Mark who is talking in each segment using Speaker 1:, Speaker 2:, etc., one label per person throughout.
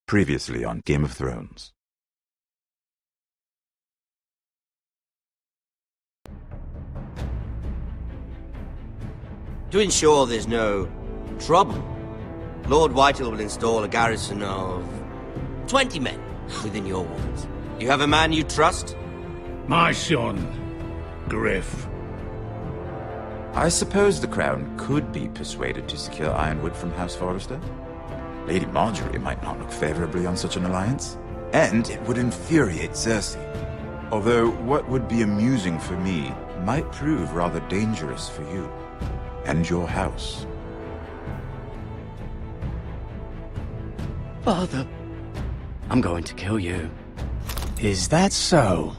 Speaker 1: Previously on Game of Thrones.
Speaker 2: To ensure there's no trouble, Lord Whitehill will install a garrison of 20 men within your walls. Do you have a man you trust?
Speaker 3: My son, Griff.
Speaker 1: I suppose the Crown could be persuaded to secure Ironwood from House Forrester. Lady Marjorie might not look favorably on such an alliance, and it would infuriate Cersei. Although what would be amusing for me might prove rather dangerous for you and your house.
Speaker 4: Father, I'm going to kill you. Is that so?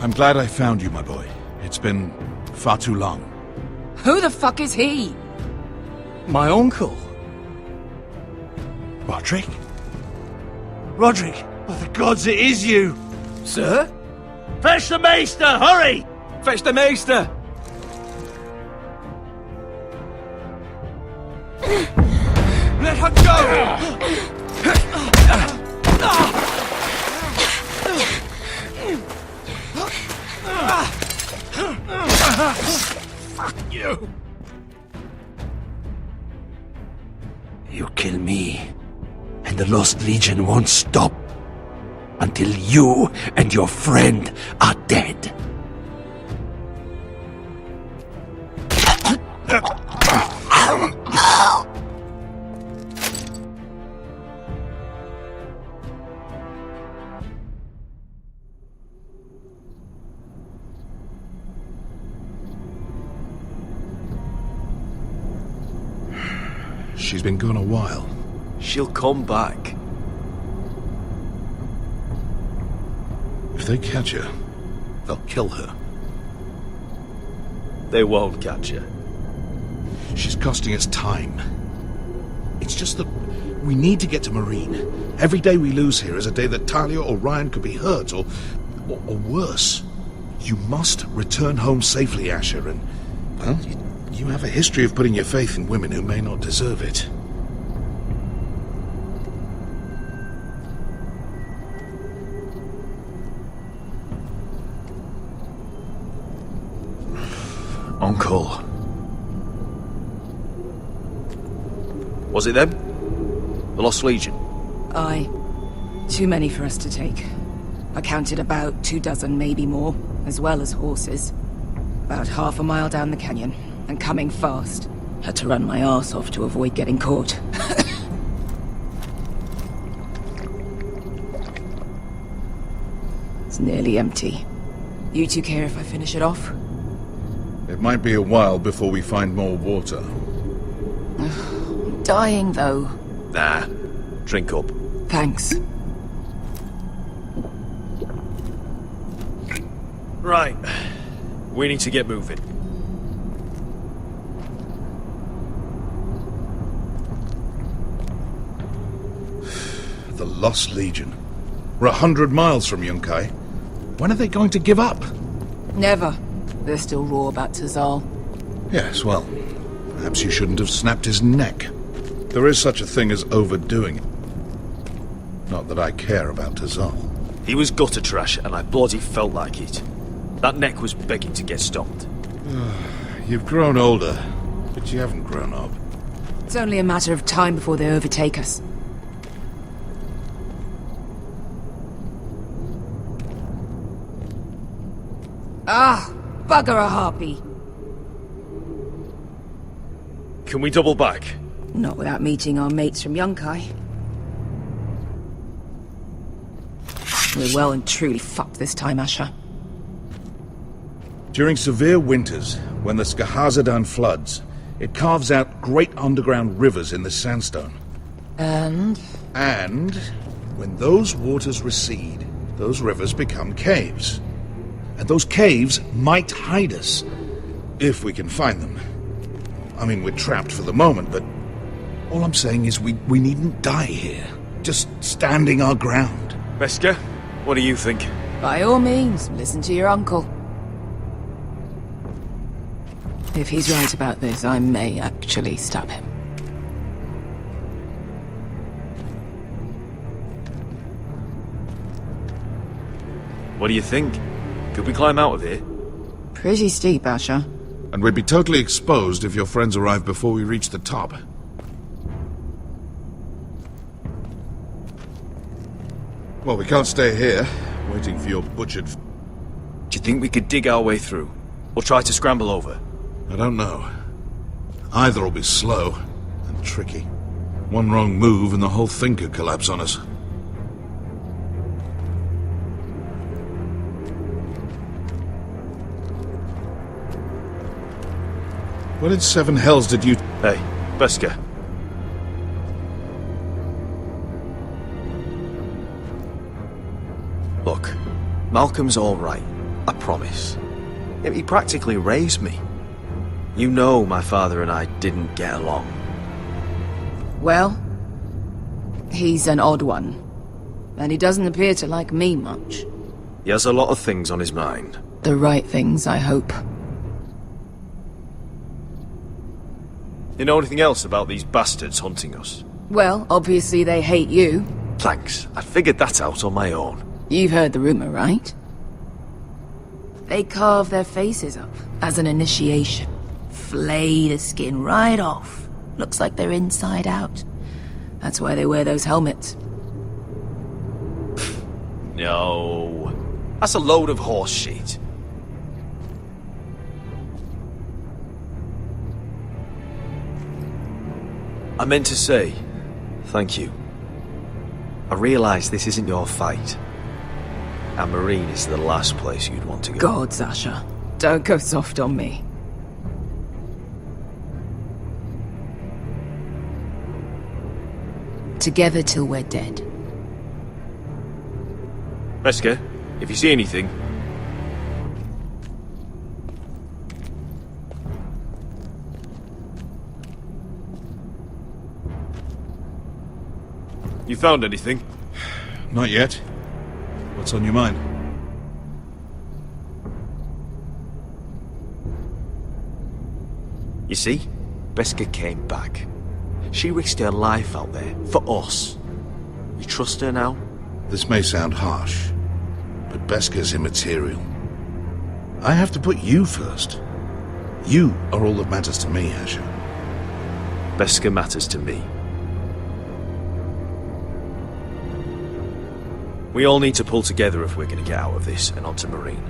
Speaker 3: I'm glad I found you, my boy. It's been far too long.
Speaker 5: Who the fuck is he?
Speaker 4: My uncle.
Speaker 3: Roderick? Roderick, by the gods, it is you!
Speaker 4: Sir?
Speaker 3: Fetch the Maester, hurry!
Speaker 4: Fetch the Maester!
Speaker 3: Let her go! Fuck you!
Speaker 6: You kill me, and the Lost Legion won't stop until you and your friend are dead.
Speaker 3: She's been gone a while.
Speaker 6: She'll come back.
Speaker 3: If they catch her, they'll kill her.
Speaker 6: They won't catch her.
Speaker 3: She's costing us time. It's just that we need to get to Marine. Every day we lose here is a day that Talia or Ryan could be hurt, or worse. You must return home safely, Asher, and, well, you have a history of putting your faith in women who may not deserve it.
Speaker 6: Uncle. Was it them? The Lost Legion?
Speaker 5: Aye. Too many for us to take. I counted about 24, maybe more, as well as horses. About half a mile down the canyon, and coming fast. Had to run my arse off to avoid getting caught. It's nearly empty. You two care if I finish it off?
Speaker 3: It might be a while before we find more water.
Speaker 5: I'm dying, though.
Speaker 6: Nah. Drink up.
Speaker 5: Thanks.
Speaker 6: Right. We need to get moving.
Speaker 3: The Lost Legion. We're 100 miles from Yunkai. When are they going to give up?
Speaker 5: Never. They're still raw about Tazal.
Speaker 3: Yes, well, perhaps you shouldn't have snapped his neck. There is such a thing as overdoing it. Not that I care about Tazal.
Speaker 6: He was gutter trash, and I bloody felt like it. That neck was begging to get stopped.
Speaker 3: You've grown older, but you haven't grown up.
Speaker 5: It's only a matter of time before they overtake us. Ah! Bugger a harpy!
Speaker 6: Can we double back?
Speaker 5: Not without meeting our mates from Yunkai. We're well and truly fucked this time, Asher.
Speaker 3: During severe winters, when the Skahazadan floods, it carves out great underground rivers in the sandstone.
Speaker 5: And
Speaker 3: When those waters recede, those rivers become caves. And those caves might hide us, if we can find them. I mean, we're trapped for the moment, but all I'm saying is we needn't die here. Just standing our ground.
Speaker 6: Veska, what do you think?
Speaker 5: by all means, listen to your uncle. If he's right about this, I may actually stab him.
Speaker 7: What do you think? Could we climb out of here?
Speaker 5: Pretty steep, Asher.
Speaker 3: And we'd be totally exposed if your friends arrived before we reached the top. Well, we can't stay here, waiting for your butchered...
Speaker 7: Do you think we could dig our way through? Or try to scramble over?
Speaker 3: I don't know. Either will be slow and tricky. One wrong move and the whole thing could collapse on us. What in seven hells did you...
Speaker 7: Hey, Beskar. Look, Malcolm's all right. I promise. He practically raised me. You know my father and I didn't get along.
Speaker 5: Well, he's an odd one. And he doesn't appear to like me much.
Speaker 7: He has a lot of things on his mind.
Speaker 5: The right things, I hope.
Speaker 7: You know anything else about these bastards hunting us?
Speaker 5: Well, obviously they hate you.
Speaker 7: Thanks. I figured that out on my own.
Speaker 5: You've heard the rumor, right? They carve their faces up as an initiation. Flay the skin right off. Looks like they're inside out. That's why they wear those helmets.
Speaker 7: No. That's a load of horse shit. I meant to say, thank you. I realise this isn't your fight. And Marine is the last place you'd want to go.
Speaker 5: God, Sasha. Don't go soft on me. Together till we're dead.
Speaker 7: Beskar, if you see anything... You found anything?
Speaker 3: Not yet. What's on your mind?
Speaker 7: You see? Beskar came back. She risked her life out there, for us. You trust her now?
Speaker 3: This may sound harsh, but Beskar's immaterial. I have to put you first. You are all that matters to me, Asher.
Speaker 7: Beskar matters to me. We all need to pull together if we're going to get out of this and onto Marine.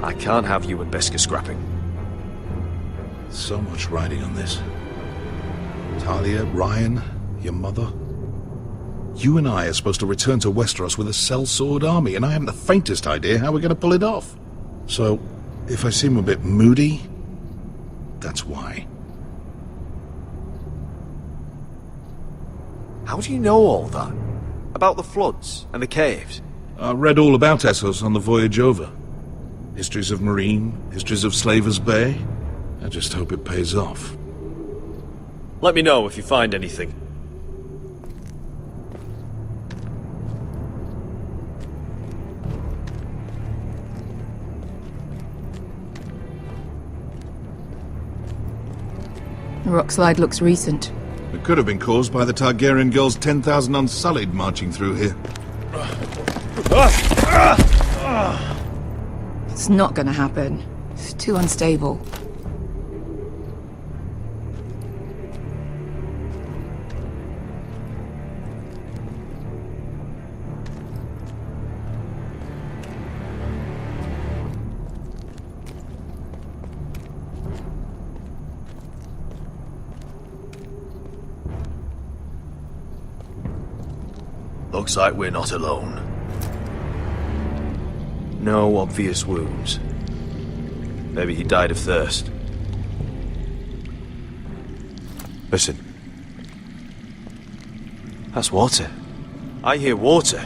Speaker 7: I can't have you and Beskar scrapping.
Speaker 3: So much riding on this. Talia, Ryan, your mother. You and I are supposed to return to Westeros with a sellsword army, and I haven't the faintest idea how we're going to pull it off. So, if I seem a bit moody, that's why.
Speaker 7: How do you know all that? About the floods and the caves?
Speaker 3: I read all about Essos on the voyage over. Histories of Marine, histories of Slaver's Bay. I just hope it pays off.
Speaker 7: Let me know if you find anything.
Speaker 5: The rock slide looks recent.
Speaker 3: It could have been caused by the Targaryen girls 10,000 unsullied marching through here.
Speaker 5: It's not gonna happen. It's too unstable.
Speaker 7: Looks like we're not alone. No obvious wounds. Maybe he died of thirst. Listen. That's water. I hear water.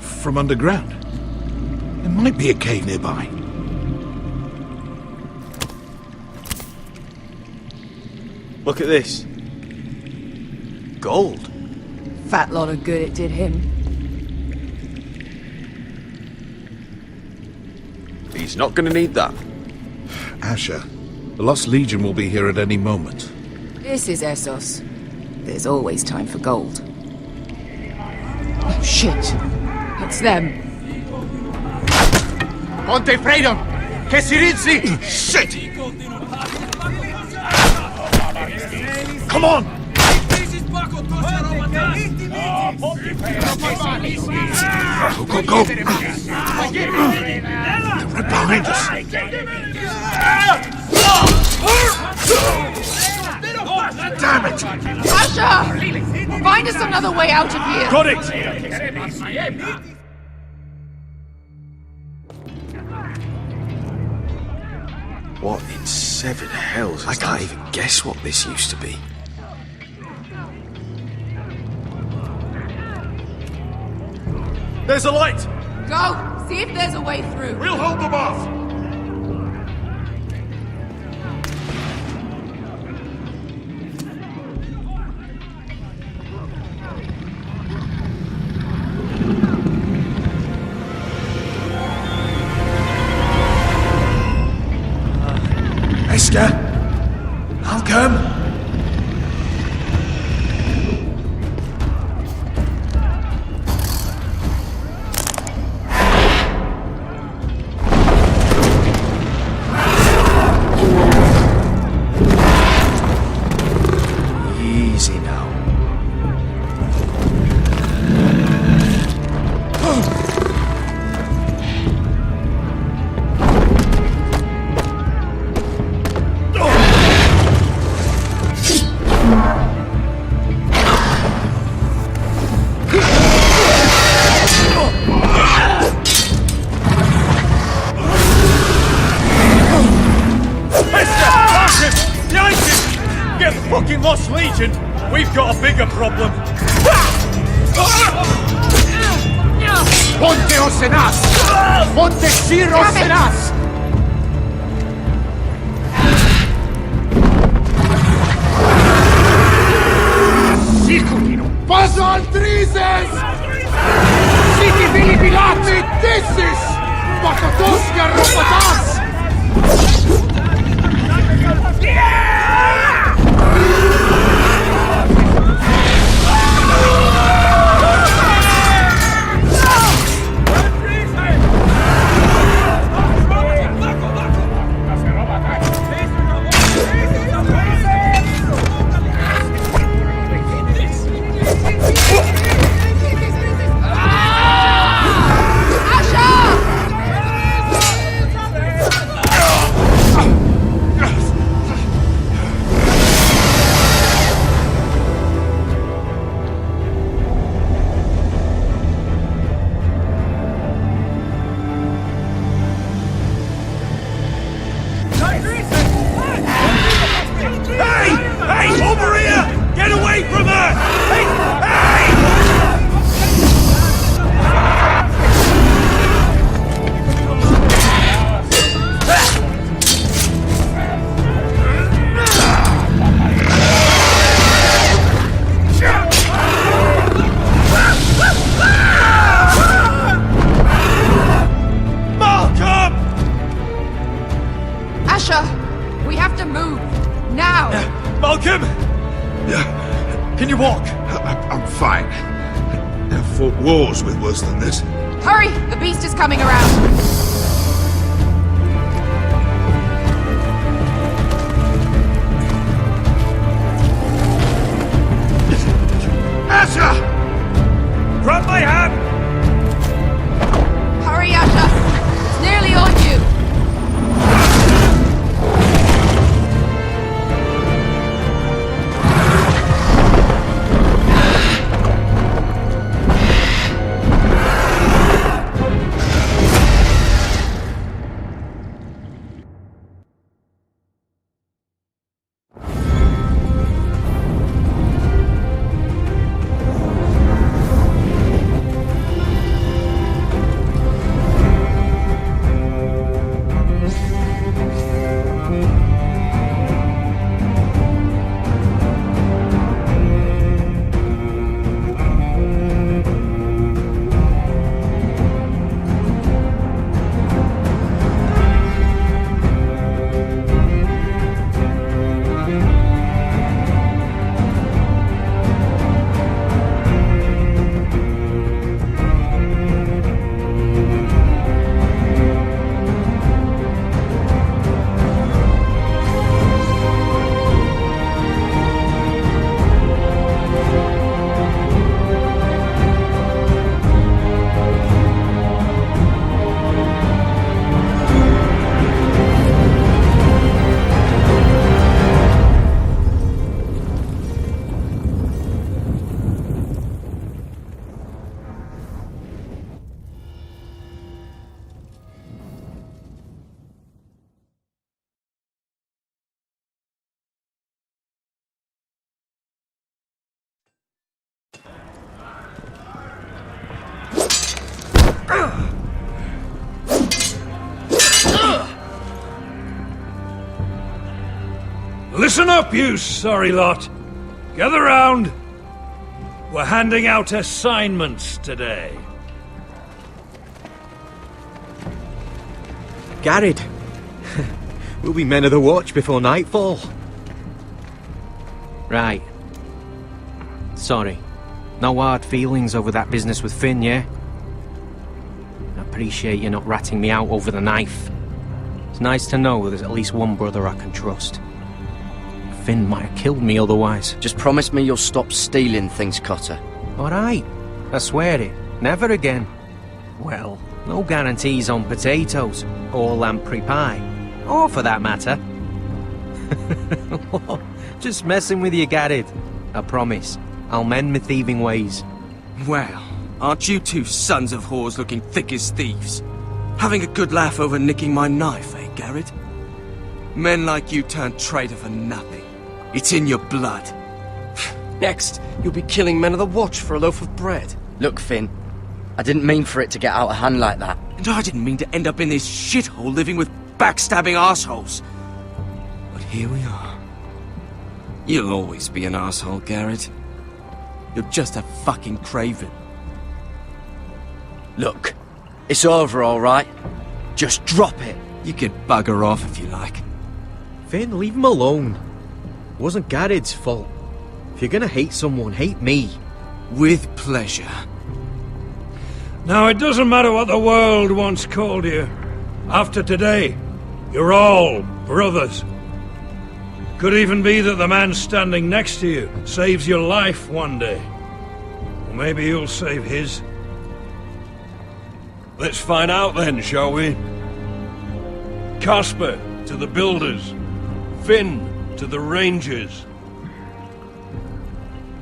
Speaker 3: From underground. There might be a cave nearby.
Speaker 7: Look at this. Gold.
Speaker 5: Fat lot of good it did him.
Speaker 7: He's not gonna need that.
Speaker 3: Asher, the Lost Legion will be here at any moment.
Speaker 5: This is Essos. There's always time for gold. Oh, shit. It's them.
Speaker 8: Ponte freedom! Che si rizzi!
Speaker 3: Shit! Come on! Go, go, go! They're right behind us. Damn it!
Speaker 5: Asher! Find us another way out of here!
Speaker 7: Got it! What in seven hells? I can't even guess what this used to be. There's a light!
Speaker 5: Go! See if there's a way through.
Speaker 3: We'll hold them off!
Speaker 6: Esther? Malcolm?
Speaker 7: Easy now.
Speaker 9: Get fucking lost, Legion! We've got a bigger problem.
Speaker 8: Ponte Osenas! Ponte Sir Osenas! Siculino! Paso altrises! Siti Filipilat! Dissis! Pakotoska Ropatas!
Speaker 5: We have to move! Now!
Speaker 9: Malcolm! Can you walk?
Speaker 3: I'm fine. I've fought wars with worse than this.
Speaker 5: Hurry! The beast is coming around!
Speaker 3: Asher!
Speaker 9: Grab my hand!
Speaker 5: Hurry, Asher! It's nearly on you!
Speaker 9: Listen up, you sorry lot. Gather round. We're handing out assignments today.
Speaker 7: Garrett. We'll be men of the watch before nightfall. Right. Sorry. No hard feelings over that business with Finn, yeah? I appreciate you not ratting me out over the knife. It's nice to know there's at least one brother I can trust. Finn might have killed me otherwise.
Speaker 4: Just promise me you'll stop stealing things, Cotter.
Speaker 7: Alright. I swear it. Never again. Well, no guarantees on potatoes, or lamprey pie. Or for that matter. Just messing with you, Garrett. I promise. I'll mend my thieving ways.
Speaker 2: Well, aren't you two sons of whores looking thick as thieves? Having a good laugh over nicking my knife, eh, Garrett? Men like you turn traitor for nothing. It's in your blood.
Speaker 10: Next, you'll be killing men of the watch for a loaf of bread.
Speaker 4: Look, Finn. I didn't mean for it to get out of hand like that.
Speaker 2: And I didn't mean to end up in this shithole living with backstabbing assholes. But here we are. You'll always be an asshole, Garrett. You're just a fucking craven.
Speaker 4: Look, it's over, all right? Just drop it.
Speaker 2: You can bugger off if you like.
Speaker 7: Finn, leave him alone. It wasn't Garrett's fault. If you're gonna hate someone, hate me.
Speaker 2: With pleasure.
Speaker 9: Now, it doesn't matter what the world once called you. After today, you're all brothers. Could even be that the man standing next to you saves your life one day. Or maybe you'll save his. Let's find out then, shall we? Casper to the builders. Finn to the rangers.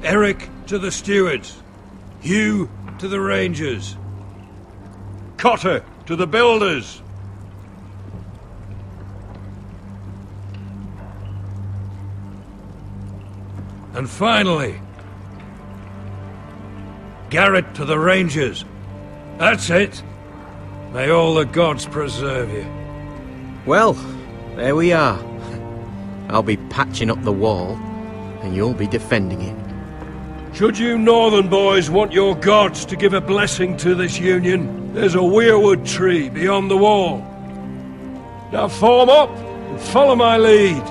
Speaker 9: Eric to the stewards. Hugh to the rangers. Cotter to the builders. And finally, Garrett to the rangers. That's it. May all the gods preserve you.
Speaker 7: Well, there we are. I'll be patching up the wall, and you'll be defending it.
Speaker 9: Should you northern boys want your gods to give a blessing to this union, there's a weirwood tree beyond the wall. Now form up and follow my lead.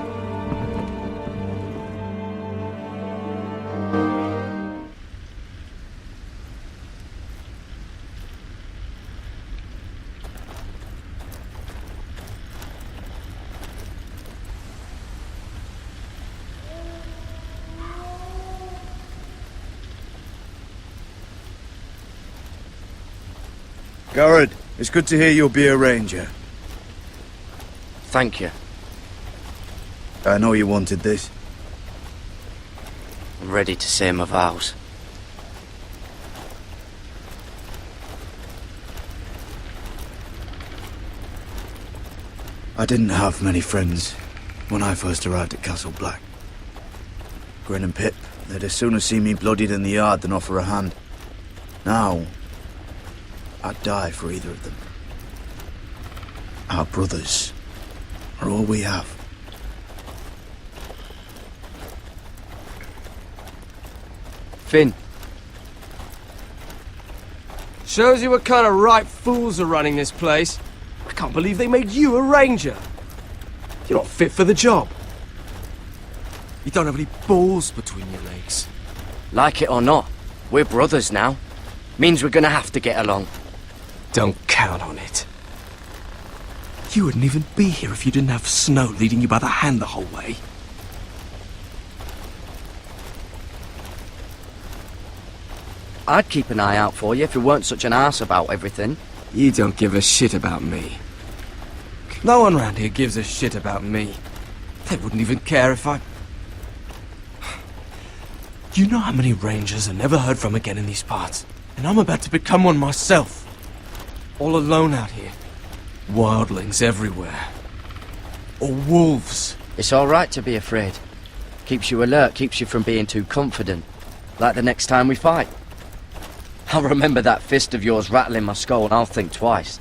Speaker 1: Garrett, it's good to hear you'll be a ranger.
Speaker 4: Thank you.
Speaker 1: I know you wanted this.
Speaker 4: I'm ready to say my vows.
Speaker 1: I didn't have many friends when I first arrived at Castle Black. Grin and Pip, they'd as soon have seen me bloodied in the yard than offer a hand. Now, I'd die for either of them. Our brothers are all we have.
Speaker 4: Finn.
Speaker 10: Shows you what kind of ripe fools are running this place. I can't believe they made you a ranger. You're not fit for the job.
Speaker 2: You don't have any balls between your legs.
Speaker 4: Like it or not, we're brothers now. Means we're gonna have to get along.
Speaker 2: Don't count on it. You wouldn't even be here if you didn't have Snow leading you by the hand the whole way.
Speaker 4: I'd keep an eye out for you if you weren't such an arse about everything.
Speaker 2: You don't give a shit about me. No one around here gives a shit about me. They wouldn't even care if I... Do you know how many rangers are never heard from again in these parts? And I'm about to become one myself. All alone out here. Wildlings everywhere. Or wolves.
Speaker 4: It's all right to be afraid. Keeps you alert, keeps you from being too confident. Like the next time we fight. I'll remember that fist of yours rattling my skull and I'll think twice.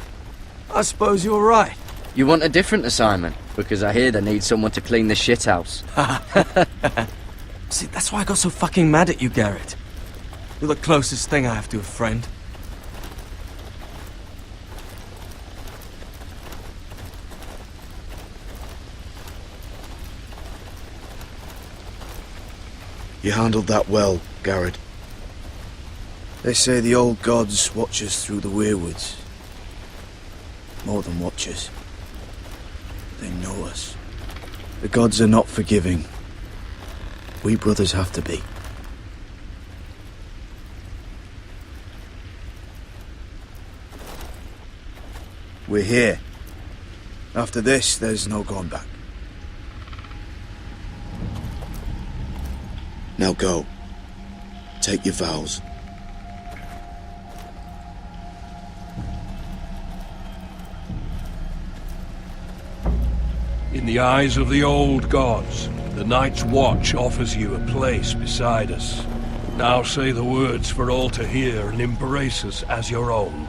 Speaker 2: I suppose you're right.
Speaker 4: You want a different assignment? Because I hear they need someone to clean the shithouse.
Speaker 2: See, that's why I got so fucking mad at you, Garrett. You're the closest thing I have to a friend.
Speaker 11: You handled that well, Garrett. They say the old gods watch us through the weirwoods. More than watch us. They know us. The gods are not forgiving. We brothers have to be. We're here. After this, there's no going back. Now go. Take your vows.
Speaker 9: In the eyes of the old gods, the Night's Watch offers you a place beside us. Now say the words for all to hear and embrace us as your own.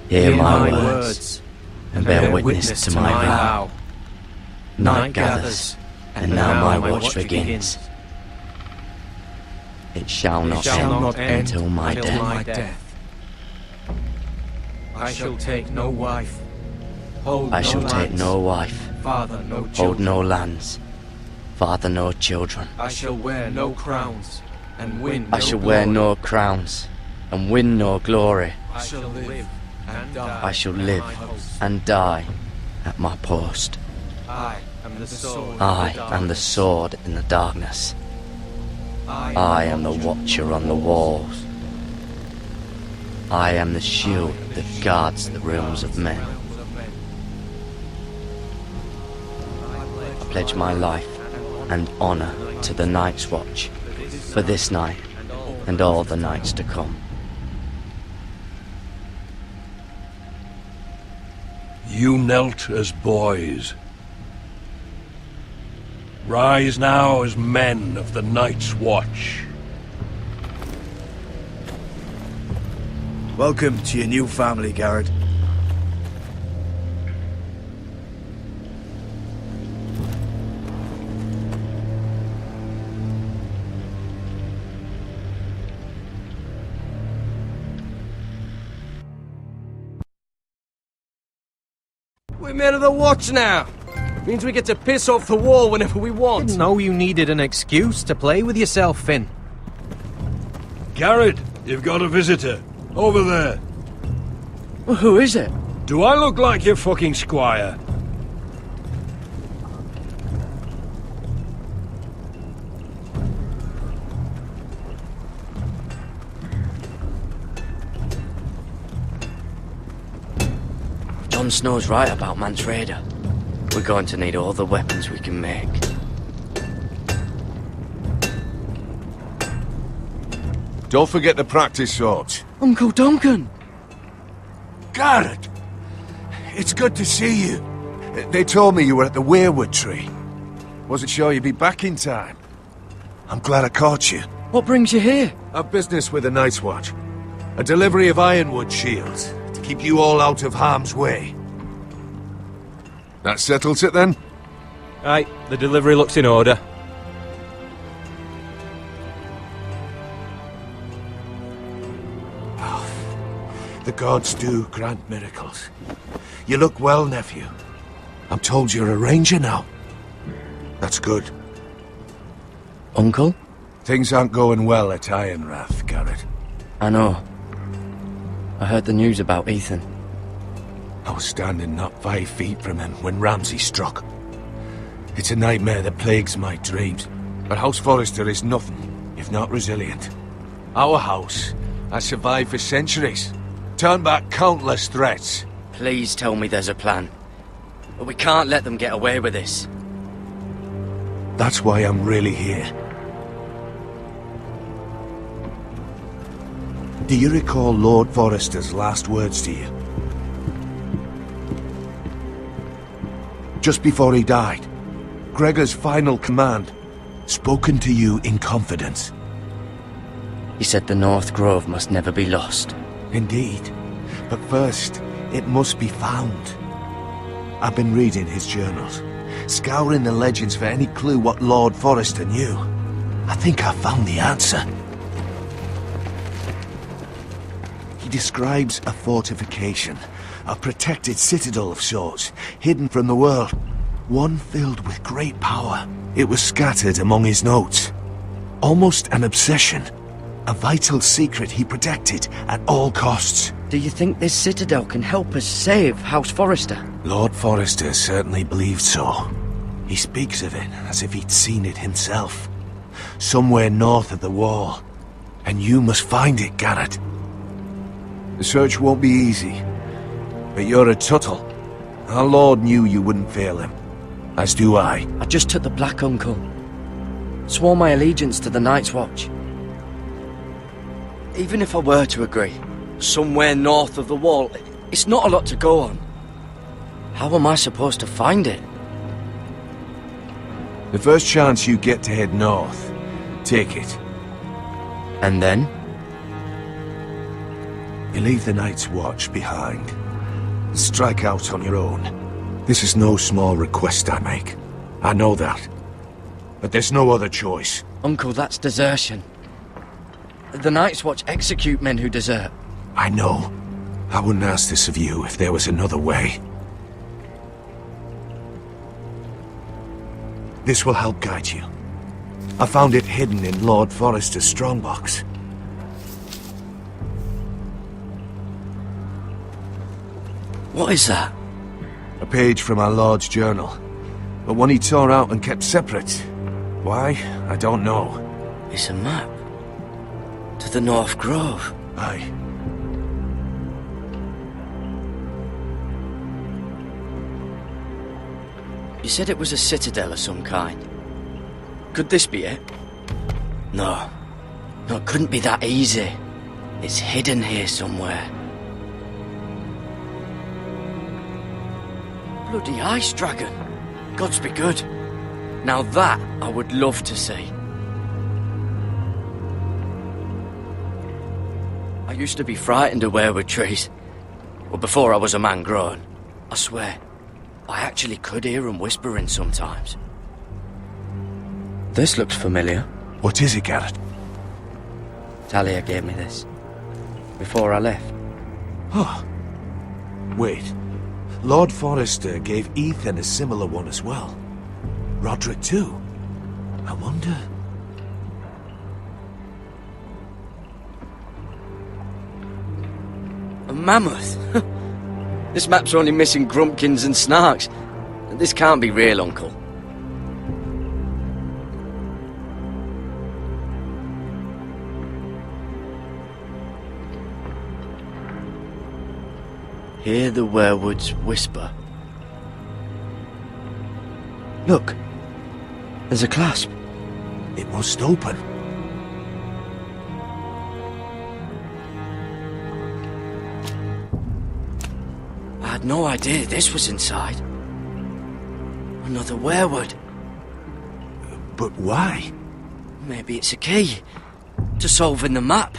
Speaker 4: Hear my words, and bear witness to my vow. Night gathers, and now my watch begins. It shall not end until my death.
Speaker 7: I shall take no wife,
Speaker 4: I shall take no wife,
Speaker 7: father no
Speaker 4: hold
Speaker 7: children.
Speaker 4: no lands, father no children.
Speaker 7: I shall wear no crowns, and win
Speaker 4: I shall wear no crowns, and win no glory.
Speaker 7: I shall live and die.
Speaker 4: I shall live and die at my post.
Speaker 7: I am the sword.
Speaker 4: I am the sword in the darkness. I am the watcher on the walls. I am the shield that guards the realms of men. I pledge my life and honor to the Night's Watch for this night and all the nights to come.
Speaker 9: You knelt as boys. Rise now as men of the Night's Watch.
Speaker 11: Welcome to your new family, Garrett.
Speaker 10: We're men of the watch now. Means we get to piss off the wall whenever we want.
Speaker 7: Didn't know you needed an excuse to play with yourself, Finn.
Speaker 9: Garrett, you've got a visitor. Over there.
Speaker 4: Well, who is it?
Speaker 9: Do I look like your fucking squire?
Speaker 4: Jon Snow's right about Mance Rayder. We're going to need all the weapons we can make.
Speaker 12: Don't forget the practice swords.
Speaker 4: Uncle Duncan!
Speaker 12: Garrett! It's good to see you. They told me you were at the weirwood tree. Wasn't sure you'd be back in time. I'm glad I caught you.
Speaker 4: What brings you here?
Speaker 12: A business with the Night's Watch. A delivery of ironwood shields to keep you all out of harm's way. That settles it then?
Speaker 10: Aye, the delivery looks in order.
Speaker 12: The gods do grant miracles. You look well, nephew. I'm told you're a ranger now. That's good.
Speaker 4: Uncle?
Speaker 12: Things aren't going well at Ironrath, Garrett.
Speaker 4: I know. I heard the news about Ethan.
Speaker 12: I was standing not 5 feet from him when Ramsay struck. It's a nightmare that plagues my dreams. But House Forrester is nothing if not resilient. Our house has survived for centuries. Turned back countless threats.
Speaker 4: Please tell me there's a plan. But we can't let them get away with this.
Speaker 12: That's why I'm really here. Do you recall Lord Forrester's last words to you? Just before he died, Gregor's final command, spoken to you in confidence.
Speaker 4: He said the North Grove must never be lost.
Speaker 12: Indeed. But first, it must be found. I've been reading his journals, scouring the legends for any clue what Lord Forrester knew. I think I found the answer. He describes a fortification, a protected citadel of sorts, hidden from the world, one filled with great power. It was scattered among his notes. Almost an obsession. A vital secret he protected at all costs.
Speaker 4: Do you think this citadel can help us save House Forrester?
Speaker 12: Lord Forrester certainly believed so. He speaks of it as if he'd seen it himself. Somewhere north of the wall. And you must find it, Garrett. The search won't be easy. But you're a Tuttle. Our Lord knew you wouldn't fail him. As do I.
Speaker 4: I just took the Black Uncle. Swore my allegiance to the Night's Watch. Even if I were to agree, somewhere north of the wall, it's not a lot to go on. How am I supposed to find it?
Speaker 12: The first chance you get to head north, take it.
Speaker 4: And then?
Speaker 12: You leave the Night's Watch behind. Strike out on your own. This is no small request I make. I know that. But there's no other choice.
Speaker 4: Uncle, that's desertion. The Night's Watch execute men who desert.
Speaker 12: I know. I wouldn't ask this of you if there was another way. This will help guide you. I found it hidden in Lord Forrester's strongbox.
Speaker 4: What is that?
Speaker 12: A page from our Lord's journal. But one he tore out and kept separate. Why? I don't know.
Speaker 4: It's a map. To the North Grove.
Speaker 12: Aye.
Speaker 4: You said it was a citadel of some kind. Could this be it? No. No, it couldn't be that easy. It's hidden here somewhere. Bloody ice dragon. Gods be good. Now that I would love to see. I used to be frightened of weirwood trees. Well, before I was a man grown. I swear, I actually could hear them whispering sometimes. This looks familiar.
Speaker 12: What is it, Garrett?
Speaker 4: Talia gave me this. Before I left.
Speaker 12: Oh. Wait. Lord Forrester gave Ethan a similar one as well. Roderick too. I wonder...
Speaker 4: A mammoth? This map's only missing grumpkins and snarks. This can't be real, Uncle. Hear the werewoods whisper. Look, there's a clasp.
Speaker 12: It must open.
Speaker 4: I had no idea this was inside. Another werewood.
Speaker 12: But why?
Speaker 4: Maybe it's a key to solving the map.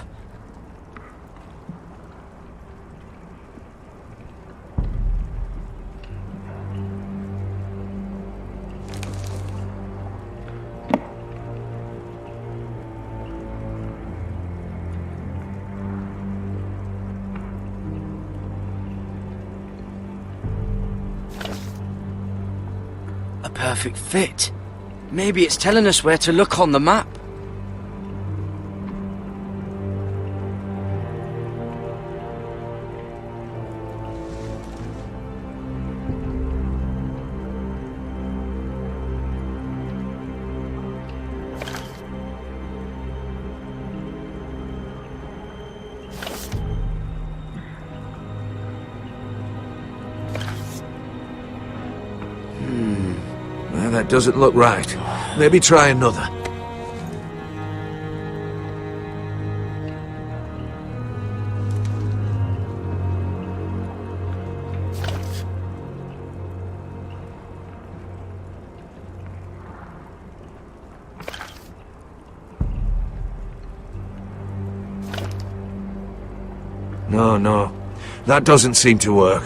Speaker 4: A perfect fit. Maybe it's telling us where to look on the map.
Speaker 12: That doesn't look right. Maybe try another. No. That doesn't seem to work.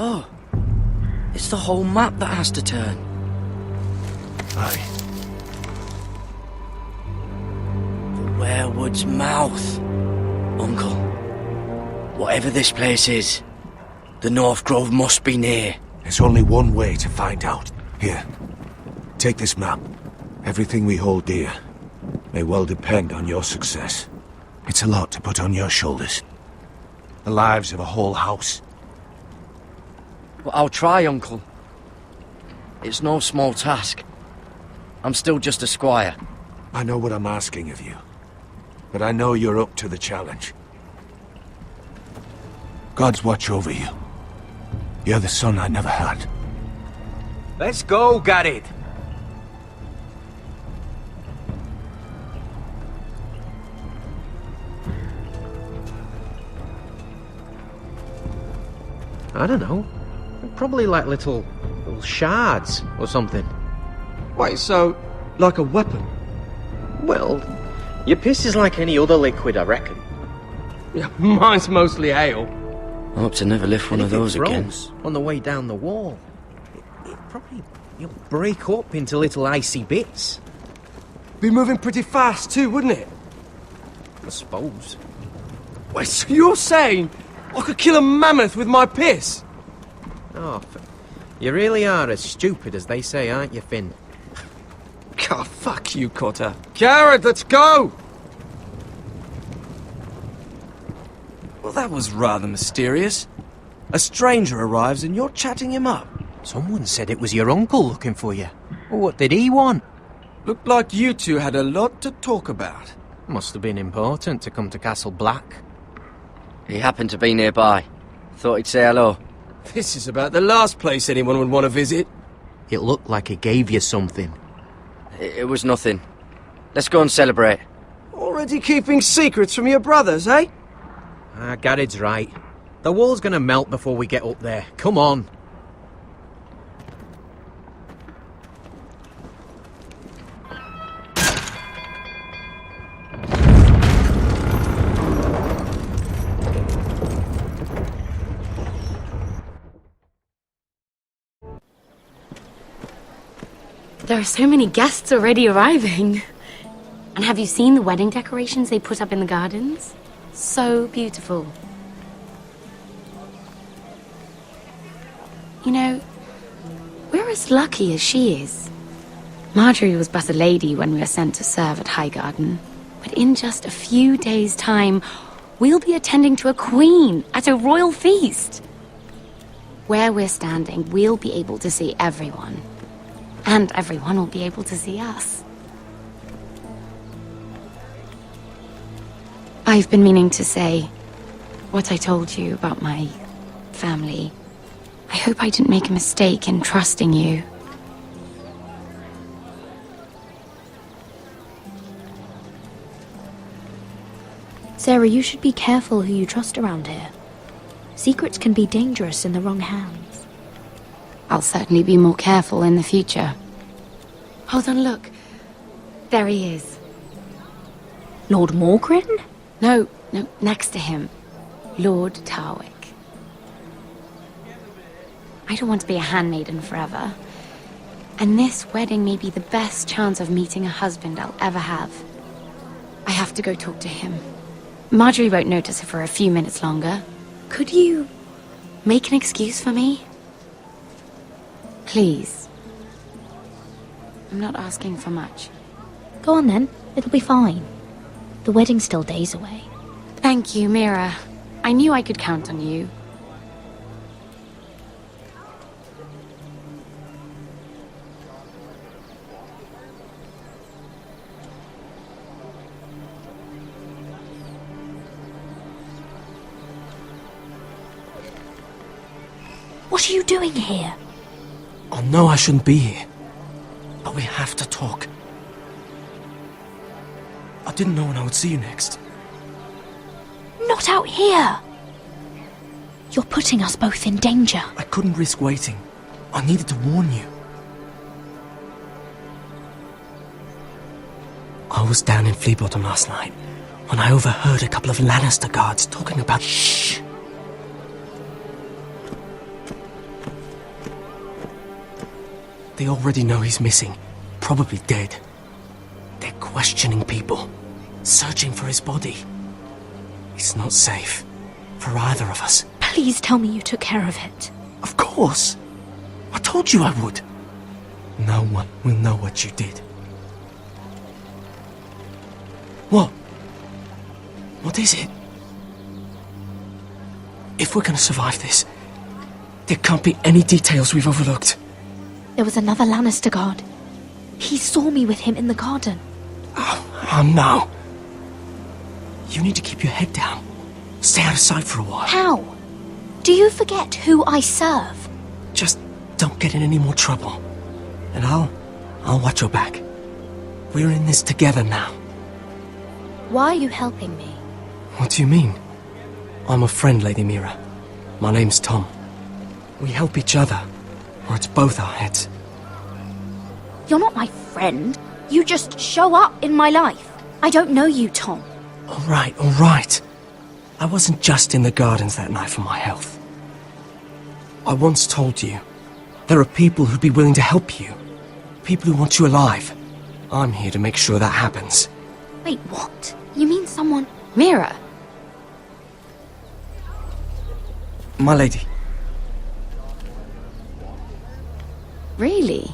Speaker 4: Oh, it's the whole map that has to turn.
Speaker 12: Aye.
Speaker 4: The Werewood's mouth. Uncle, whatever this place is, the North Grove must be near.
Speaker 12: There's only one way to find out. Here, take this map. Everything we hold dear may well depend on your success. It's a lot to put on your shoulders. The lives of a whole house.
Speaker 4: Well, I'll try, Uncle. It's no small task. I'm still just a squire.
Speaker 12: I know what I'm asking of you, but I know you're up to the challenge. God's watch over you. You're the son I never had.
Speaker 7: Let's go, Garrett. I don't know. Probably like little shards or something.
Speaker 10: Wait, so, like a weapon?
Speaker 7: Well, your piss is like any other liquid, I reckon.
Speaker 10: Yeah, mine's mostly ale.
Speaker 4: I hope to never lift one of those again.
Speaker 7: On the way down the wall, it probably break up into little icy bits.
Speaker 10: Be moving pretty fast too, wouldn't it?
Speaker 7: I suppose.
Speaker 10: Wait, so you're saying I could kill a mammoth with my piss?
Speaker 7: Oh, you really are as stupid as they say, aren't you, Finn?
Speaker 10: God, fuck you, Cotter. Garrett, let's go! Well, that was rather mysterious. A stranger arrives and you're chatting him up.
Speaker 7: Someone said it was your uncle looking for you. Well, what did he want?
Speaker 10: Looked like you two had a lot to talk about.
Speaker 7: Must have been important to come to Castle Black.
Speaker 4: He happened to be nearby. Thought he'd say hello.
Speaker 10: This is about the last place anyone would want to visit.
Speaker 7: It looked like he gave you something.
Speaker 4: It was nothing. Let's go and celebrate.
Speaker 10: Already keeping secrets from your brothers, eh?
Speaker 7: Garrett's right. The wall's gonna melt before we get up there. Come on.
Speaker 13: There are so many guests already arriving. And have you seen the wedding decorations they put up in the gardens? So beautiful. You know, we're as lucky as she is. Marjorie was but a lady when we were sent to serve at Highgarden. But in just a few days' time, we'll be attending to a queen at a royal feast. Where we're standing, we'll be able to see everyone. And everyone will be able to see us. I've been meaning to say what I told you about my family. I hope I didn't make a mistake in trusting you.
Speaker 14: Sarah, you should be careful who you trust around here. Secrets can be dangerous in the wrong hands.
Speaker 13: I'll certainly be more careful in the future. Hold on, look. There he is.
Speaker 14: Lord Morgrin?
Speaker 13: No, next to him. Lord Tarwick. I don't want to be a handmaiden forever. And this wedding may be the best chance of meeting a husband I'll ever have. I have to go talk to him. Marjorie won't notice if for a few minutes longer. Could you make an excuse for me? Please. I'm not asking for much.
Speaker 14: Go on then. It'll be fine. The wedding's still days away.
Speaker 13: Thank you, Mira. I knew I could count on you.
Speaker 14: What are you doing here?
Speaker 10: I know I shouldn't be here, but we have to talk. I didn't know when I would see you next.
Speaker 14: Not out here! You're putting us both in danger.
Speaker 10: I couldn't risk waiting. I needed to warn you. I was down in Flea Bottom last night when I overheard a couple of Lannister guards talking about... Shh! They already know he's missing, probably dead. They're questioning people, searching for his body. It's not safe for either of us.
Speaker 14: Please tell me you took care of it.
Speaker 10: Of course! I told you I would. No one will know what you did. What? What is it? If we're gonna survive this, there can't be any details we've overlooked.
Speaker 14: There was another Lannister guard. He saw me with him in the garden.
Speaker 10: Oh no. You need to keep your head down. Stay out of sight for a while.
Speaker 14: How? Do you forget who I serve?
Speaker 10: Just don't get in any more trouble. And I'll watch your back. We're in this together now.
Speaker 14: Why are you helping me?
Speaker 10: What do you mean? I'm a friend, Lady Mira. My name's Tom. We help each other, or it's both our heads.
Speaker 14: You're not my friend. You just show up in my life. I don't know you, Tom.
Speaker 10: All right. I wasn't just in the gardens that night for my health. I once told you, there are people who'd be willing to help you. People who want you alive. I'm here to make sure that happens.
Speaker 14: Wait, what? You mean someone...
Speaker 13: Mira?
Speaker 10: My lady.
Speaker 13: Really?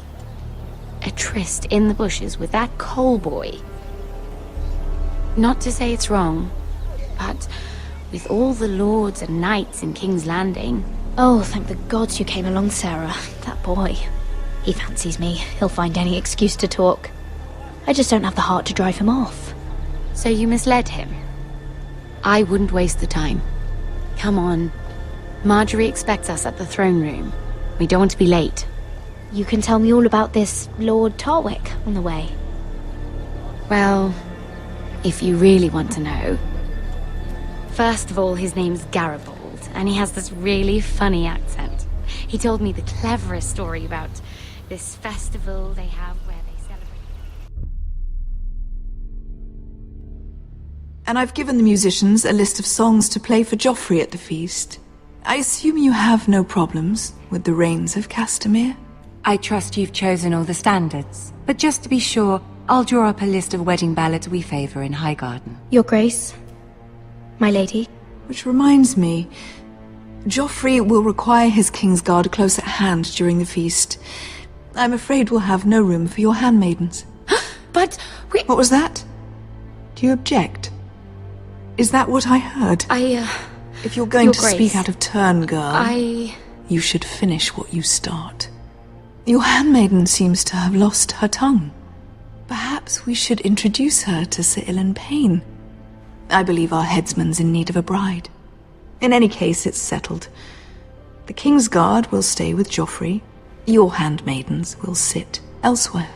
Speaker 13: A tryst in the bushes with that coal boy? Not to say it's wrong, but with all the lords and knights in King's Landing...
Speaker 14: Oh, thank the gods you came along, Sarah. That boy. He fancies me. He'll find any excuse to talk. I just don't have the heart to drive him off.
Speaker 13: So you misled him? I wouldn't waste the time. Come on. Marjorie expects us at the throne room. We don't want to be late.
Speaker 14: You can tell me all about this Lord Tarwick on the way.
Speaker 13: Well, if you really want to know. First of all, his name's Garibold, and he has this really funny accent. He told me the cleverest story about this festival they have where they celebrate...
Speaker 15: And I've given the musicians a list of songs to play for Joffrey at the feast. I assume you have no problems with the Rains of Castamere?
Speaker 5: I trust you've chosen all the standards. But just to be sure, I'll draw up a list of wedding ballads we favor in Highgarden.
Speaker 14: Your Grace, my lady.
Speaker 15: Which reminds me, Joffrey will require his Kingsguard close at hand during the feast. I'm afraid we'll have no room for your handmaidens.
Speaker 13: But we...
Speaker 15: What was that? Do you object? Is that what I heard? If you're going to speak out of turn, girl, you should finish what you start. Your handmaiden seems to have lost her tongue. Perhaps we should introduce her to Sir Ilan Payne. I believe our headsman's in need of a bride. In any case, it's settled. The Kingsguard will stay with Joffrey. Your handmaidens will sit elsewhere.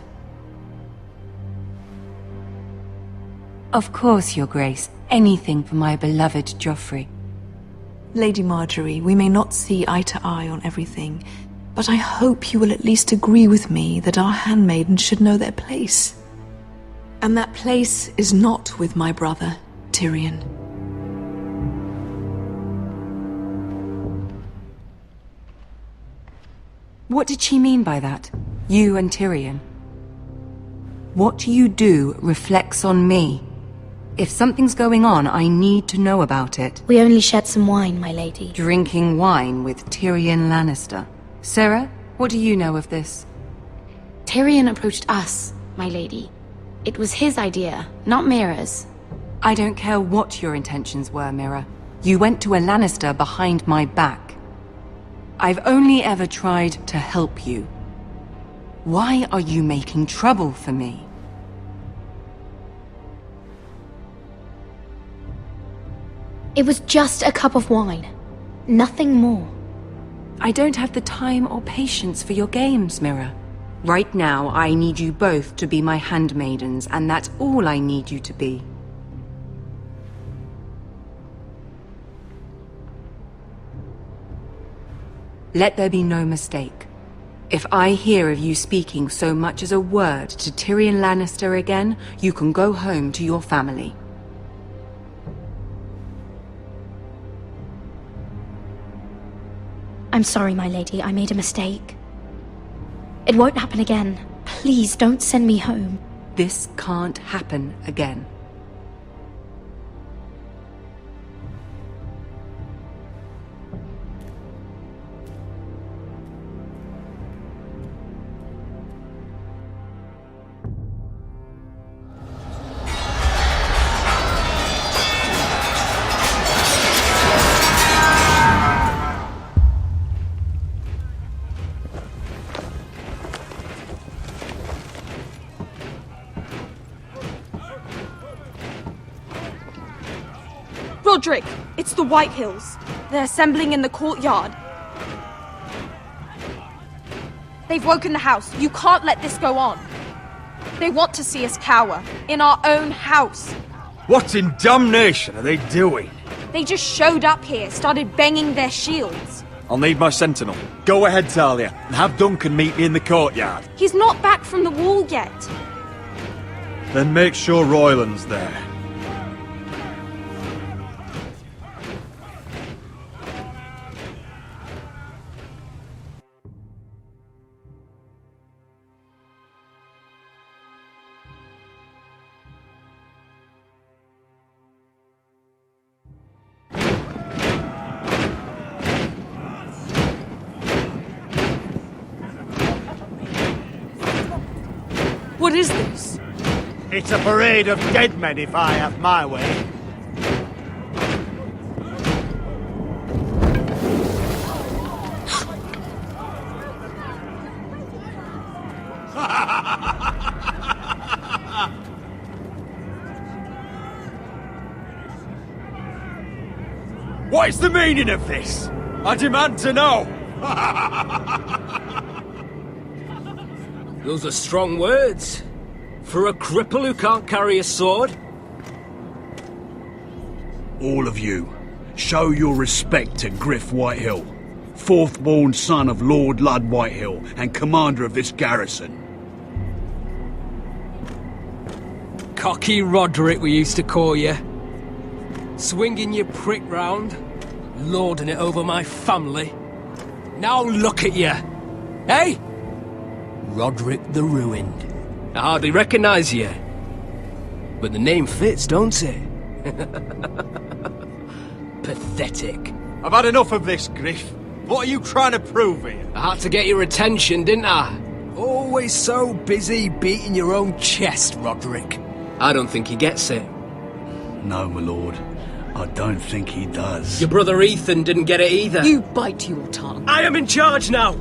Speaker 5: Of course, Your Grace. Anything for my beloved Joffrey.
Speaker 15: Lady Marjorie, we may not see eye to eye on everything, but I hope you will at least agree with me that our handmaidens should know their place. And that place is not with my brother, Tyrion.
Speaker 5: What did she mean by that? You and Tyrion? What you do reflects on me. If something's going on, I need to know about it.
Speaker 14: We only shared some wine, my lady.
Speaker 5: Drinking wine with Tyrion Lannister. Sarah, what do you know of this?
Speaker 13: Tyrion approached us, my lady. It was his idea, not Mira's.
Speaker 5: I don't care what your intentions were, Mira. You went to a Lannister behind my back. I've only ever tried to help you. Why are you making trouble for me?
Speaker 14: It was just a cup of wine. Nothing more.
Speaker 5: I don't have the time or patience for your games, Mirror. Right now, I need you both to be my handmaidens, and that's all I need you to be. Let there be no mistake. If I hear of you speaking so much as a word to Tyrion Lannister again, you can go home to your family.
Speaker 14: I'm sorry, my lady. I made a mistake. It won't happen again. Please don't send me home.
Speaker 5: This can't happen again.
Speaker 16: Roderick, it's the Whitehills. They're assembling in the courtyard. They've woken the house. You can't let this go on. They want to see us cower. In our own house.
Speaker 12: What in damnation are they doing?
Speaker 16: They just showed up here, started banging their shields.
Speaker 17: I'll need my sentinel. Go ahead, Talia, and have Duncan meet me in the courtyard.
Speaker 16: He's not back from the wall yet.
Speaker 17: Then make sure Royland's there.
Speaker 16: What is this?
Speaker 8: It's a parade of dead men if I have my way.
Speaker 17: What is the meaning of this? I demand to know!
Speaker 6: Those are strong words. For a cripple who can't carry a sword?
Speaker 18: All of you, show your respect to Griff Whitehill, fourth-born son of Lord Ludd Whitehill and commander of this garrison.
Speaker 10: Cocky Roderick, we used to call you. Swinging your prick round, lording it over my family. Now look at you! Hey? Roderick the Ruined. I hardly recognise you. But the name fits, don't it? Pathetic.
Speaker 17: I've had enough of this, Griff. What are you trying to prove here?
Speaker 10: I had to get your attention, didn't I? Always so busy beating your own chest, Roderick. I don't think he gets it.
Speaker 18: No, my lord. I don't think he does.
Speaker 10: Your brother Ethan didn't get it either.
Speaker 5: You bite your tongue.
Speaker 10: I am in charge now!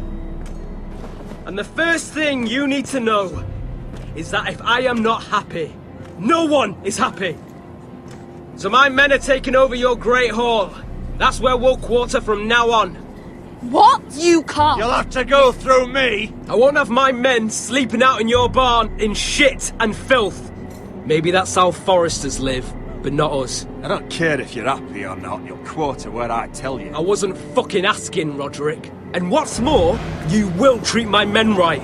Speaker 10: And the first thing you need to know is that if I am not happy, no one is happy. So my men are taking over your Great Hall. That's where we'll quarter from now on.
Speaker 16: What? You can't.
Speaker 8: You'll have to go through me.
Speaker 10: I won't have my men sleeping out in your barn in shit and filth. Maybe that's how Foresters live, but not us.
Speaker 17: I don't care if you're happy or not. You'll quarter where I tell you.
Speaker 10: I wasn't fucking asking, Roderick. And what's more, you will treat my men right.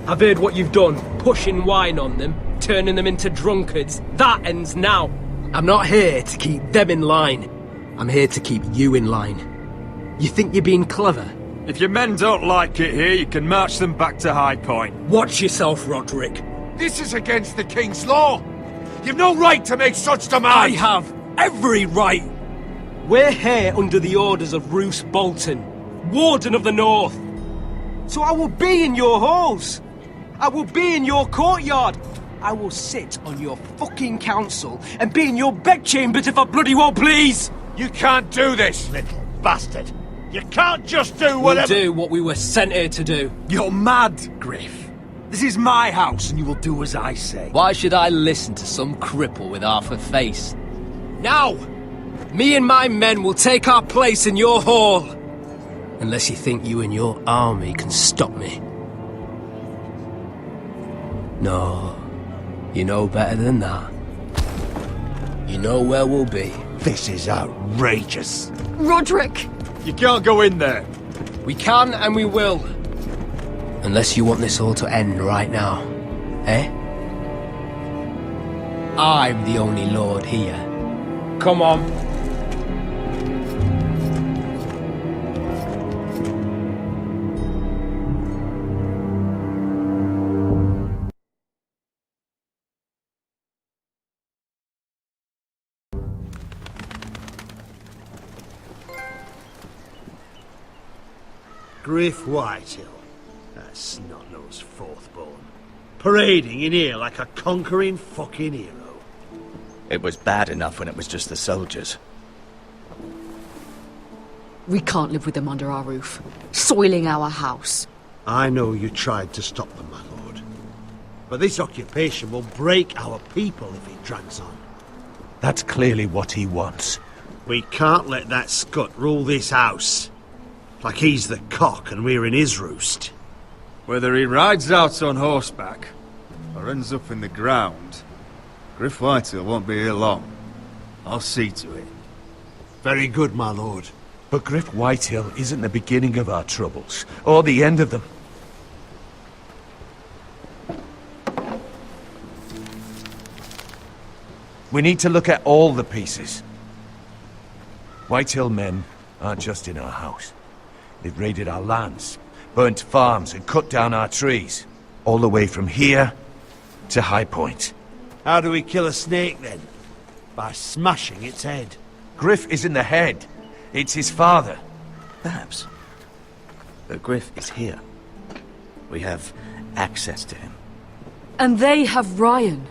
Speaker 10: I've heard what you've done, pushing wine on them, turning them into drunkards. That ends now. I'm not here to keep them in line. I'm here to keep you in line. You think you're being clever?
Speaker 17: If your men don't like it here, you can march them back to High Point.
Speaker 10: Watch yourself, Roderick.
Speaker 8: This is against the King's law. You've no right to make such demands.
Speaker 10: I have every right. We're here under the orders of Roose Bolton, Warden of the North. So I will be in your halls. I will be in your courtyard. I will sit on your fucking council and be in your bedchambers if I bloody well please.
Speaker 8: You can't do this, little bastard. You can't just do whatever—
Speaker 10: We'll do what we were sent here to do.
Speaker 12: You're mad, Griff. This is my house and you will do as I say.
Speaker 10: Why should I listen to some cripple with half a face? Now, me and my men will take our place in your hall. Unless you think you and your army can stop me. No, you know better than that. You know where we'll be.
Speaker 6: This is outrageous.
Speaker 16: Roderick!
Speaker 17: You can't go in there.
Speaker 10: We can and we will. Unless you want this all to end right now. Eh? I'm the only lord here. Come on.
Speaker 8: Griff Whitehill. That snot-nosed fourthborn. Parading in here like a conquering fucking hero.
Speaker 19: It was bad enough when it was just the soldiers.
Speaker 20: We can't live with them under our roof, soiling our house.
Speaker 8: I know you tried to stop them, my lord. But this occupation will break our people if it drags on.
Speaker 6: That's clearly what he wants.
Speaker 8: We can't let that scut rule this house. Like he's the cock and we're in his roost.
Speaker 17: Whether he rides out on horseback or ends up in the ground, Griff Whitehill won't be here long. I'll see to it.
Speaker 8: Very good, my lord.
Speaker 6: But Griff Whitehill isn't the beginning of our troubles, or the end of them. We need to look at all the pieces. Whitehill men aren't just in our house. They've raided our lands, burnt farms and cut down our trees. All the way from here to High Point.
Speaker 8: How do we kill a snake then? By smashing its head.
Speaker 6: Griff isn't the head. It's his father.
Speaker 19: Perhaps. But Griff is here. We have access to him.
Speaker 20: And they have Ryan.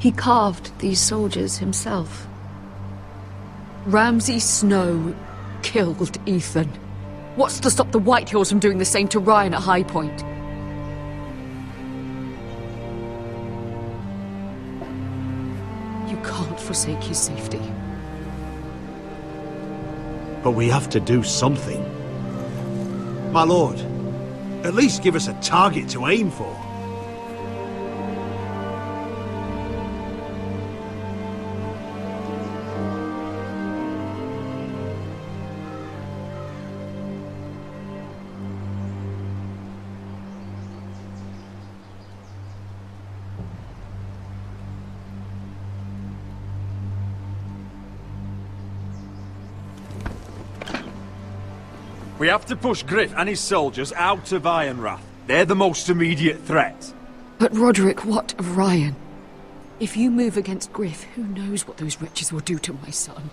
Speaker 20: He carved these soldiers himself. Ramsay Snow killed Ethan. What's to stop the Whitehills from doing the same to Ryan at High Point? You can't forsake his safety.
Speaker 8: But we have to do something. My lord, at least give us a target to aim for.
Speaker 17: We have to push Griff and his soldiers out of Ironrath. They're the most immediate threat.
Speaker 20: But Roderick, what of Ryan? If you move against Griff, who knows what those wretches will do to my son?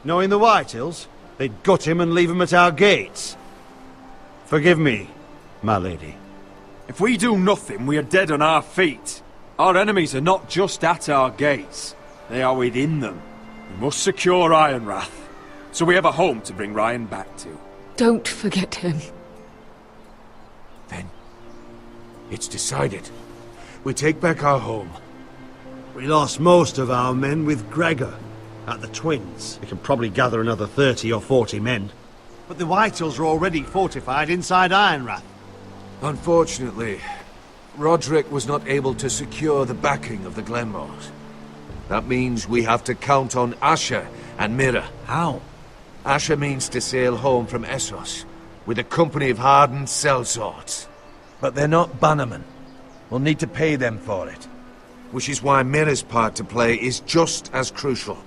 Speaker 8: Knowing the Whitehills, they'd gut him and leave him at our gates. Forgive me, my lady.
Speaker 17: If we do nothing, we are dead on our feet. Our enemies are not just at our gates. They are within them. We must secure Ironrath, so we have a home to bring Ryan back to.
Speaker 20: Don't forget him.
Speaker 6: Then, it's decided. We take back our home.
Speaker 8: We lost most of our men with Gregor at the Twins. We can probably gather another 30 or 40 men. But the Whitehills are already fortified inside Ironrath.
Speaker 6: Unfortunately, Roderick was not able to secure the backing of the Glenmores. That means we have to count on Asher and Mira.
Speaker 19: How?
Speaker 6: Asher means to sail home from Essos, with a company of hardened sellswords. But they're not bannermen. We'll need to pay them for it. Which is why Mira's part to play is just as crucial.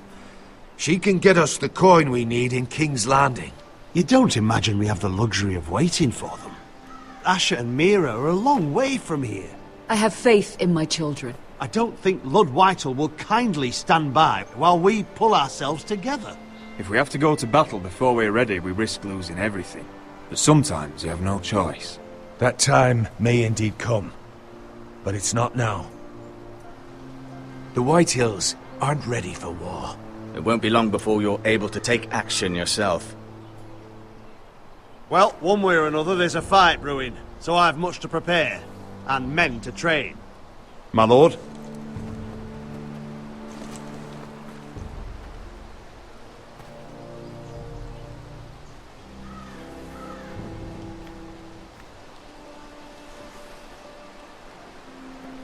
Speaker 6: She can get us the coin we need in King's Landing.
Speaker 8: You don't imagine we have the luxury of waiting for them? Asher and Mira are a long way from here.
Speaker 20: I have faith in my children.
Speaker 8: I don't think Lord Whitehill will kindly stand by while we pull ourselves together.
Speaker 17: If we have to go to battle before we're ready, we risk losing everything. But sometimes you have no choice.
Speaker 6: That time may indeed come, but it's not now. The Whitehills aren't ready for war.
Speaker 19: It won't be long before you're able to take action yourself.
Speaker 8: Well, one way or another, there's a fight brewing. so I've much to prepare, and men to train.
Speaker 6: My lord?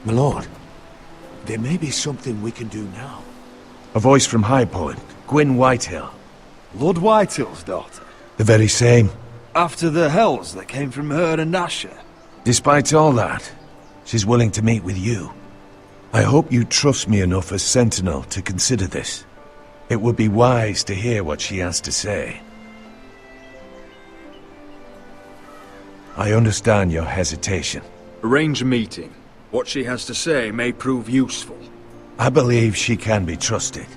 Speaker 12: My lord, there may be something we can do now.
Speaker 6: A voice from High Point, Gwyn Whitehill.
Speaker 17: Lord Whitehill's daughter?
Speaker 6: The very same.
Speaker 17: After the hells that came from her and Asher?
Speaker 6: Despite all that, she's willing to meet with you. I hope you trust me enough as Sentinel to consider this. It would be wise to hear what she has to say. I understand your hesitation.
Speaker 17: Arrange a meeting. What she has to say may prove useful.
Speaker 6: I believe she can be trusted,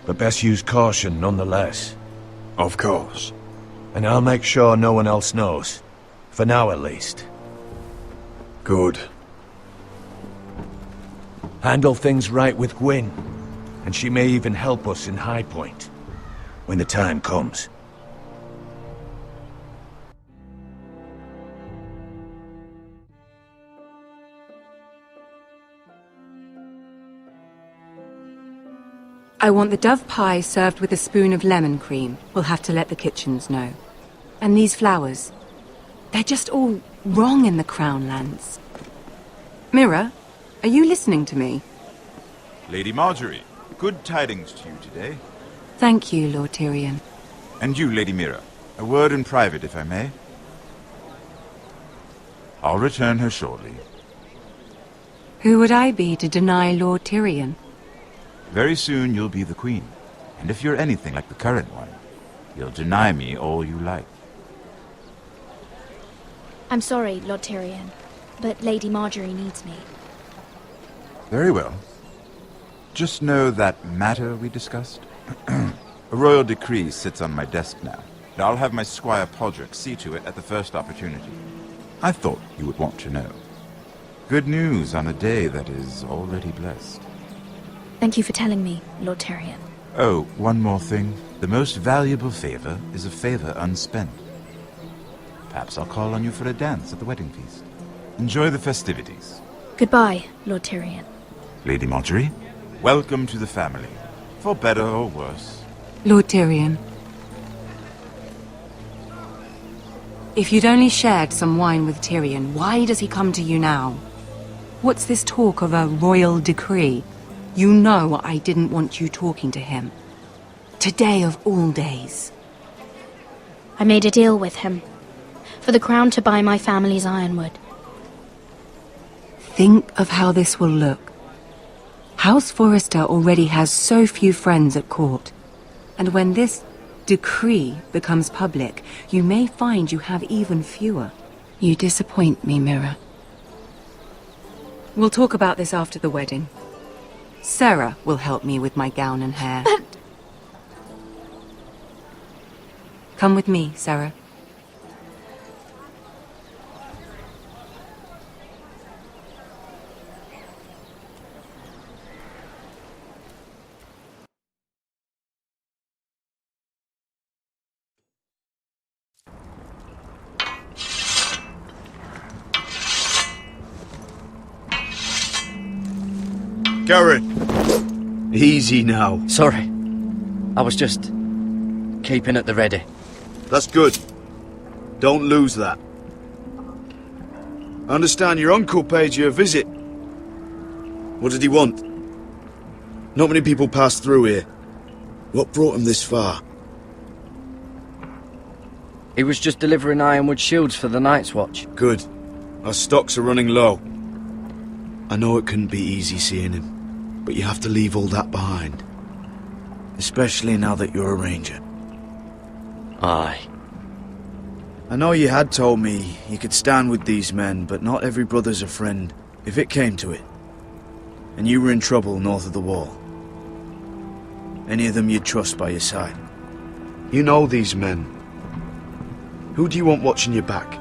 Speaker 6: but best use caution nonetheless.
Speaker 17: Of course.
Speaker 6: And I'll make sure no one else knows. For now, at least.
Speaker 17: Good.
Speaker 6: Handle things right with Gwyn, and she may even help us in High Point, when the time comes.
Speaker 5: I want the dove pie served with a spoon of lemon cream. We'll have to let the kitchens know. And these flowers. They're just all wrong in the Crown lands. Mira, are you listening to me?
Speaker 1: Lady Marjorie, good tidings to you today.
Speaker 5: Thank you, Lord Tyrion.
Speaker 1: And you, Lady Mira. A word in private, if I may. I'll return her shortly.
Speaker 5: Who would I be to deny Lord Tyrion?
Speaker 1: Very soon you'll be the queen. And if you're anything like the current one, you'll deny me all you like.
Speaker 14: I'm sorry, Lord Tyrion, but Lady Marjorie needs me.
Speaker 1: Very well. Just know that matter we discussed? A royal decree sits on my desk now, and I'll have my squire Podrick see to it at the first opportunity. I thought you would want to know. Good news on a day that is already blessed.
Speaker 14: Thank you for telling me, Lord Tyrion.
Speaker 1: Oh, one more thing. The most valuable favor is a favor unspent. Perhaps I'll call on you for a dance at the wedding feast. Enjoy the festivities.
Speaker 14: Goodbye, Lord Tyrion.
Speaker 1: Lady Marjorie, welcome to the family. For better or worse.
Speaker 5: Lord Tyrion. If you'd only shared some wine with Tyrion, why does he come to you now? What's this talk of a royal decree? You know I didn't want you talking to him. Today of all days.
Speaker 14: I made a deal with him. For the crown to buy my family's ironwood.
Speaker 5: Think of how this will look. House Forrester already has so few friends at court. And when this decree becomes public, you may find you have even fewer. You disappoint me, Mira. We'll talk about this after the wedding. Sarah will help me with my gown and hair.
Speaker 14: But...
Speaker 5: Come with me, Sarah.
Speaker 11: Garrett! Easy now.
Speaker 4: Sorry. I was just keeping at the ready.
Speaker 11: That's good. Don't lose that. I understand your uncle paid you a visit. What did he want? Not many people pass through here. What brought him this far?
Speaker 4: He was just delivering ironwood shields for the Night's Watch.
Speaker 11: Good. Our stocks are running low. I know it couldn't be easy seeing him, but you have to leave all that behind. Especially now that you're a ranger.
Speaker 4: Aye.
Speaker 11: I know you had told me you could stand with these men, but not every brother's a friend, if it came to it. And you were in trouble north of the wall. Any of them you'd trust by your side. You know these men. Who do you want watching your back?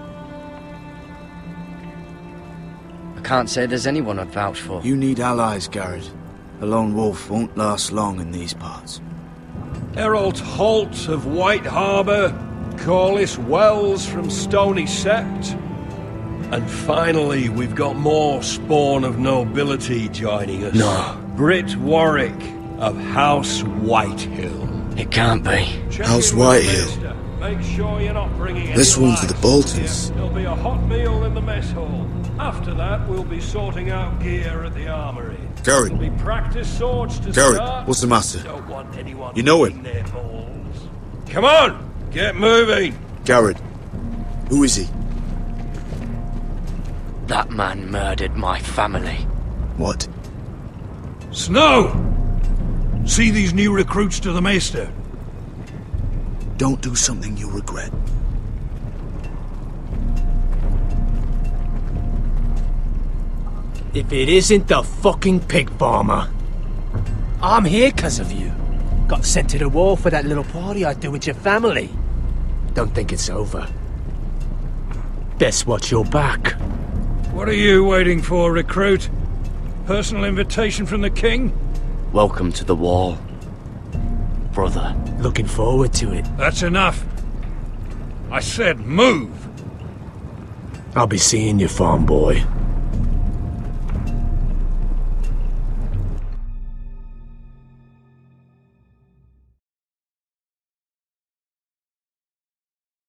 Speaker 4: I can't say there's anyone I'd vouch for.
Speaker 11: You need allies, Garrett. A lone wolf won't last long in these parts.
Speaker 9: Errol Holt of White Harbour, Corliss Wells from Stony Sept.
Speaker 21: And finally, we've got more spawn of nobility joining us.
Speaker 4: No.
Speaker 21: Britt Warwick of House Whitehill.
Speaker 4: It can't be.
Speaker 11: House Whitehill.
Speaker 9: Make sure you're not bringing
Speaker 11: This one's for the Boltons.
Speaker 9: There'll be a hot meal in the mess hall. After that, we'll be sorting out gear at the armory.
Speaker 11: Garrett.
Speaker 9: There'll be practice swords to
Speaker 11: Garrett,
Speaker 9: start.
Speaker 11: what's the matter?
Speaker 9: Don't want anyone
Speaker 11: You know him?
Speaker 9: their balls. Come on, get moving.
Speaker 11: Garrett. Who is he?
Speaker 4: That man murdered my family.
Speaker 11: What?
Speaker 9: Snow! See these new recruits to the Maester?
Speaker 11: Don't do something you'll regret.
Speaker 10: If it isn't the fucking pig farmer. I'm here 'cause of you. Got sent to the war for that little party I threw with your family. Don't think it's over. Best watch your back.
Speaker 9: What are you waiting for, recruit? Personal invitation from the king?
Speaker 4: Welcome to the wall, brother.
Speaker 10: Looking forward to it.
Speaker 9: That's enough. I said move.
Speaker 10: I'll be seeing you, farm boy.